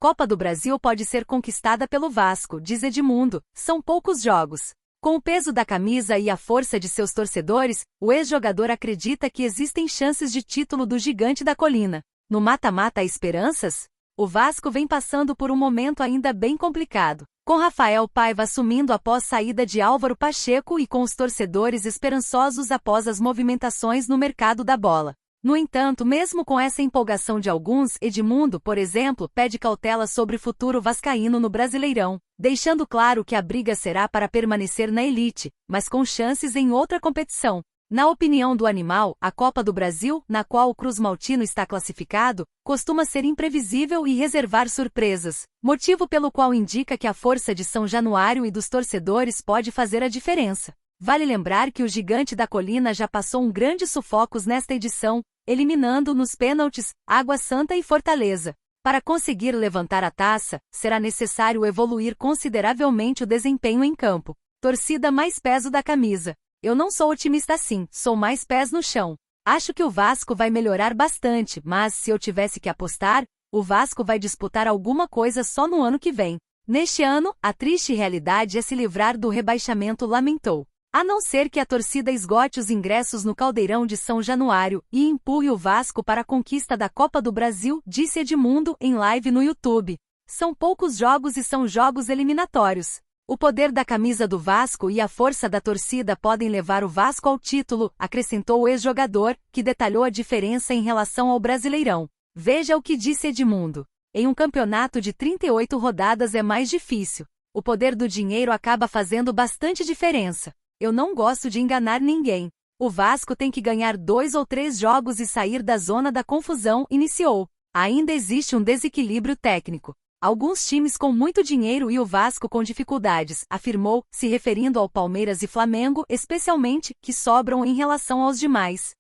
Copa do Brasil pode ser conquistada pelo Vasco, diz Edmundo, são poucos jogos. Com o peso da camisa e a força de seus torcedores, o ex-jogador acredita que existem chances de título do Gigante da Colina. No mata-mata há esperanças? O Vasco vem passando por um momento ainda bem complicado, com Rafael Paiva assumindo após saída de Álvaro Pacheco e com os torcedores esperançosos após as movimentações no mercado da bola. No entanto, mesmo com essa empolgação de alguns, Edmundo, por exemplo, pede cautela sobre o futuro vascaíno no Brasileirão, deixando claro que a briga será para permanecer na elite, mas com chances em outra competição. Na opinião do animal, a Copa do Brasil, na qual o Cruz Maltino está classificado, costuma ser imprevisível e reservar surpresas, motivo pelo qual indica que a força de São Januário e dos torcedores pode fazer a diferença. Vale lembrar que o Gigante da Colina já passou um grande sufocos nesta edição, eliminando nos pênaltis Água Santa e Fortaleza. Para conseguir levantar a taça, será necessário evoluir consideravelmente o desempenho em campo. Torcida mais peso da camisa. Eu não sou otimista assim, sou mais pés no chão. Acho que o Vasco vai melhorar bastante, mas se eu tivesse que apostar, o Vasco vai disputar alguma coisa só no ano que vem. Neste ano, a triste realidade é se livrar do rebaixamento, lamentou. A não ser que a torcida esgote os ingressos no Caldeirão de São Januário e empurre o Vasco para a conquista da Copa do Brasil, disse Edmundo em live no YouTube. São poucos jogos e são jogos eliminatórios. O poder da camisa do Vasco e a força da torcida podem levar o Vasco ao título, acrescentou o ex-jogador, que detalhou a diferença em relação ao Brasileirão. Veja o que disse Edmundo. Em um campeonato de 38 rodadas é mais difícil. O poder do dinheiro acaba fazendo bastante diferença. Eu não gosto de enganar ninguém. O Vasco tem que ganhar 2 ou 3 jogos e sair da zona da confusão, iniciou. Ainda existe um desequilíbrio técnico. Alguns times com muito dinheiro e o Vasco com dificuldades, afirmou, se referindo ao Palmeiras e Flamengo, especialmente, que sobram em relação aos demais.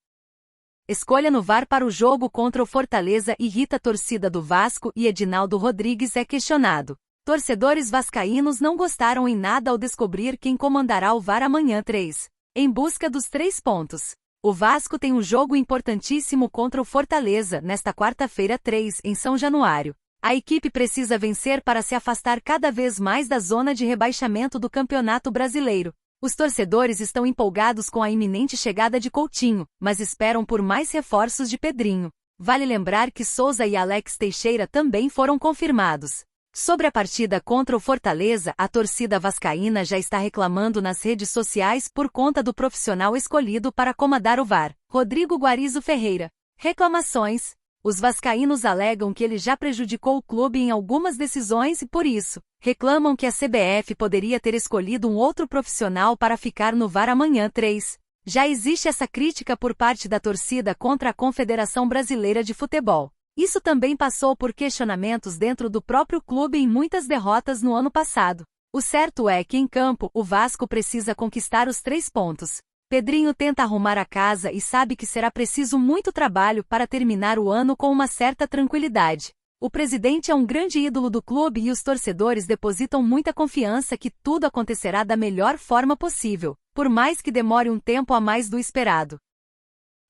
Escolha no VAR para o jogo contra o Fortaleza irrita a torcida do Vasco e Edinaldo Rodrigues é questionado. Torcedores vascaínos não gostaram em nada ao descobrir quem comandará o VAR amanhã 3. Em busca dos 3 pontos. O Vasco tem um jogo importantíssimo contra o Fortaleza, nesta quarta-feira 3, em São Januário. A equipe precisa vencer para se afastar cada vez mais da zona de rebaixamento do Campeonato Brasileiro. Os torcedores estão empolgados com a iminente chegada de Coutinho, mas esperam por mais reforços de Pedrinho. Vale lembrar que Souza e Alex Teixeira também foram confirmados. Sobre a partida contra o Fortaleza, a torcida vascaína já está reclamando nas redes sociais por conta do profissional escolhido para comandar o VAR, Rodrigo Guarizo Ferreira. Reclamações. Os vascaínos alegam que ele já prejudicou o clube em algumas decisões e, por isso, reclamam que a CBF poderia ter escolhido um outro profissional para ficar no VAR amanhã 3. Já existe essa crítica por parte da torcida contra a Confederação Brasileira de Futebol. Isso também passou por questionamentos dentro do próprio clube em muitas derrotas no ano passado. O certo é que em campo, o Vasco precisa conquistar os 3 pontos. Pedrinho tenta arrumar a casa e sabe que será preciso muito trabalho para terminar o ano com uma certa tranquilidade. O presidente é um grande ídolo do clube e os torcedores depositam muita confiança que tudo acontecerá da melhor forma possível, por mais que demore um tempo a mais do esperado.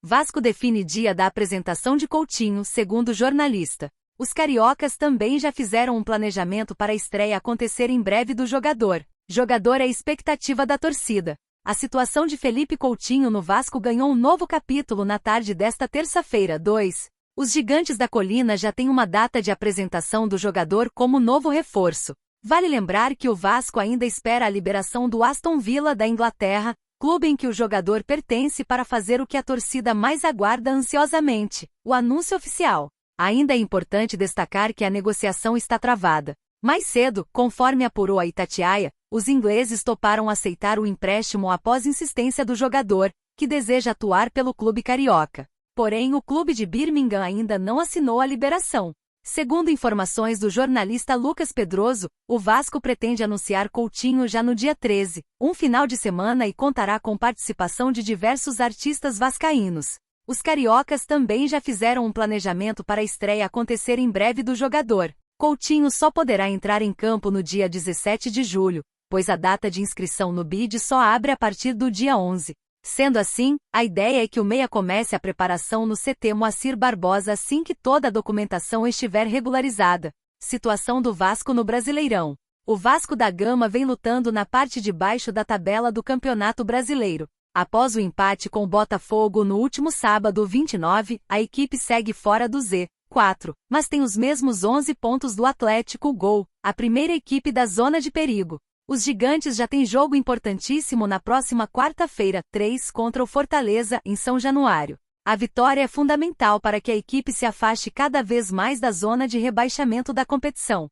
Vasco define dia da apresentação de Coutinho, segundo o jornalista. Os cariocas também já fizeram um planejamento para a estreia acontecer em breve do jogador. Jogador é a expectativa da torcida. A situação de Felipe Coutinho no Vasco ganhou um novo capítulo na tarde desta terça-feira 2. Os Gigantes da Colina já têm uma data de apresentação do jogador como novo reforço. Vale lembrar que o Vasco ainda espera a liberação do Aston Villa da Inglaterra, clube em que o jogador pertence, para fazer o que a torcida mais aguarda ansiosamente, o anúncio oficial. Ainda é importante destacar que a negociação está travada. Mais cedo, conforme apurou a Itatiaia, os ingleses toparam aceitar o empréstimo após insistência do jogador, que deseja atuar pelo clube carioca. Porém, o clube de Birmingham ainda não assinou a liberação. Segundo informações do jornalista Lucas Pedroso, o Vasco pretende anunciar Coutinho já no dia 13, um final de semana, e contará com participação de diversos artistas vascaínos. Os cariocas também já fizeram um planejamento para a estreia acontecer em breve do jogador. Coutinho só poderá entrar em campo no dia 17 de julho, pois a data de inscrição no BID só abre a partir do dia 11. Sendo assim, a ideia é que o meia comece a preparação no CT Moacir Barbosa assim que toda a documentação estiver regularizada. Situação do Vasco no Brasileirão. O Vasco da Gama vem lutando na parte de baixo da tabela do Campeonato Brasileiro. Após o empate com o Botafogo no último sábado 29, a equipe segue fora do Z4, mas tem os mesmos 11 pontos do Atlético Gol, a primeira equipe da zona de perigo. Os gigantes já têm jogo importantíssimo na próxima quarta-feira, 3, contra o Fortaleza, em São Januário. A vitória é fundamental para que a equipe se afaste cada vez mais da zona de rebaixamento da competição.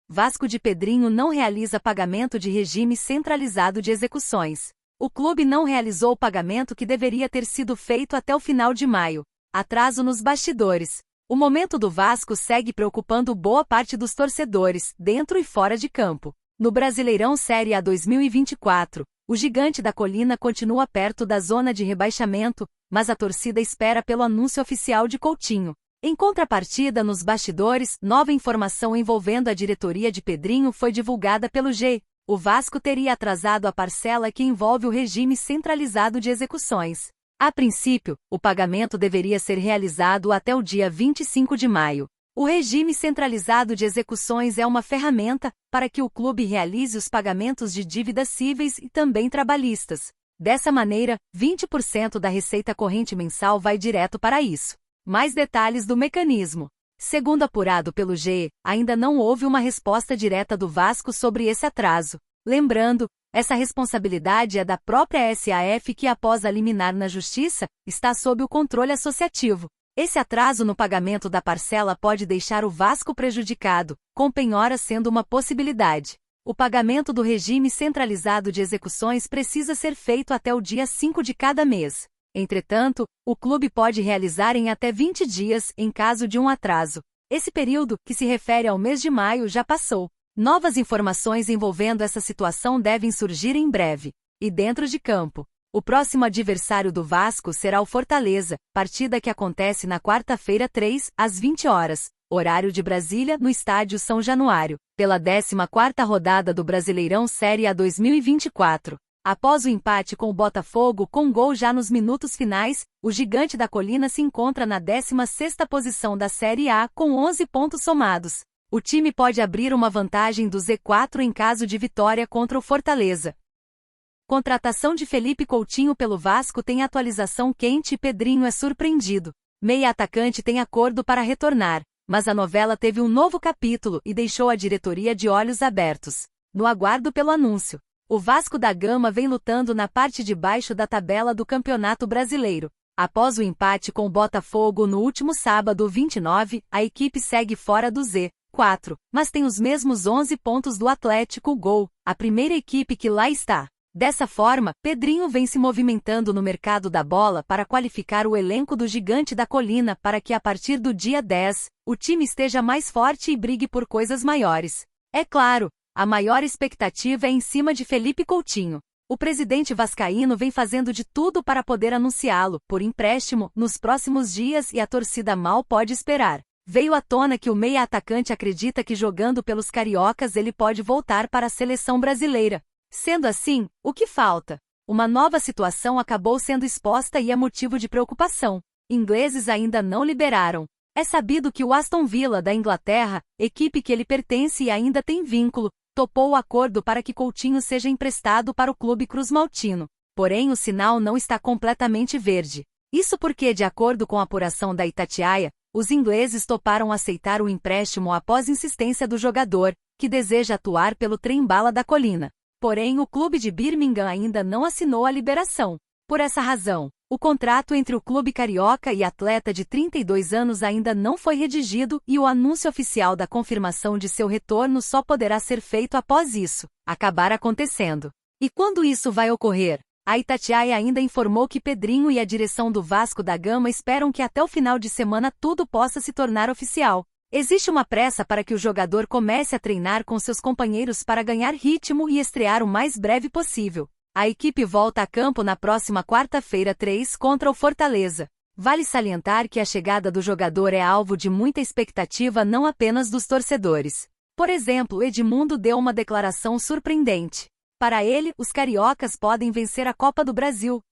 Vasco de Pedrinho não realiza pagamento de regime centralizado de execuções. O clube não realizou o pagamento que deveria ter sido feito até o final de maio. Atraso nos bastidores. O momento do Vasco segue preocupando boa parte dos torcedores, dentro e fora de campo. No Brasileirão Série A 2024, o Gigante da Colina continua perto da zona de rebaixamento, mas a torcida espera pelo anúncio oficial de Coutinho. Em contrapartida, nos bastidores, nova informação envolvendo a diretoria de Pedrinho foi divulgada pelo G. O Vasco teria atrasado a parcela que envolve o regime centralizado de execuções. A princípio, o pagamento deveria ser realizado até o dia 25 de maio. O regime centralizado de execuções é uma ferramenta para que o clube realize os pagamentos de dívidas cíveis e também trabalhistas. Dessa maneira, 20% da receita corrente mensal vai direto para isso. Mais detalhes do mecanismo. Segundo apurado pelo G, ainda não houve uma resposta direta do Vasco sobre esse atraso. Lembrando, essa responsabilidade é da própria SAF que, após a liminar na Justiça, está sob o controle associativo. Esse atraso no pagamento da parcela pode deixar o Vasco prejudicado, com penhora sendo uma possibilidade. O pagamento do regime centralizado de execuções precisa ser feito até o dia 5 de cada mês. Entretanto, o clube pode realizar em até 20 dias, em caso de um atraso. Esse período, que se refere ao mês de maio, já passou. Novas informações envolvendo essa situação devem surgir em breve. E dentro de campo, o próximo adversário do Vasco será o Fortaleza, partida que acontece na quarta-feira 3, às 20 horas, horário de Brasília, no estádio São Januário, pela 14ª rodada do Brasileirão Série A 2024. Após o empate com o Botafogo com gol já nos minutos finais, o Gigante da Colina se encontra na 16ª posição da Série A com 11 pontos somados. O time pode abrir uma vantagem do Z4 em caso de vitória contra o Fortaleza. Contratação de Felipe Coutinho pelo Vasco tem atualização quente e Pedrinho é surpreendido. Meia atacante tem acordo para retornar, mas a novela teve um novo capítulo e deixou a diretoria de olhos abertos. No aguardo pelo anúncio. O Vasco da Gama vem lutando na parte de baixo da tabela do Campeonato Brasileiro. Após o empate com o Botafogo no último sábado 29, a equipe segue fora do Z4, mas tem os mesmos 11 pontos do Atlético Gol, a primeira equipe que lá está. Dessa forma, Pedrinho vem se movimentando no mercado da bola para qualificar o elenco do Gigante da Colina para que a partir do dia 10, o time esteja mais forte e brigue por coisas maiores. É claro, a maior expectativa é em cima de Felipe Coutinho. O presidente vascaíno vem fazendo de tudo para poder anunciá-lo, por empréstimo, nos próximos dias e a torcida mal pode esperar. Veio à tona que o meia-atacante acredita que jogando pelos cariocas ele pode voltar para a seleção brasileira. Sendo assim, o que falta? Uma nova situação acabou sendo exposta e é motivo de preocupação. Ingleses ainda não liberaram. É sabido que o Aston Villa da Inglaterra, equipe que ele pertence e ainda tem vínculo, topou o acordo para que Coutinho seja emprestado para o clube cruzmaltino. Porém, o sinal não está completamente verde. Isso porque, de acordo com a apuração da Itatiaia, os ingleses toparam aceitar o empréstimo após insistência do jogador, que deseja atuar pelo Trem-Bala da Colina. Porém, o clube de Birmingham ainda não assinou a liberação. Por essa razão, o contrato entre o clube carioca e atleta de 32 anos ainda não foi redigido e o anúncio oficial da confirmação de seu retorno só poderá ser feito após isso acabar acontecendo. E quando isso vai ocorrer? A Itatiaia ainda informou que Pedrinho e a direção do Vasco da Gama esperam que até o final de semana tudo possa se tornar oficial. Existe uma pressa para que o jogador comece a treinar com seus companheiros para ganhar ritmo e estrear o mais breve possível. A equipe volta a campo na próxima quarta-feira 3 contra o Fortaleza. Vale salientar que a chegada do jogador é alvo de muita expectativa não apenas dos torcedores. Por exemplo, Edmundo deu uma declaração surpreendente. Para ele, os cariocas podem vencer a Copa do Brasil.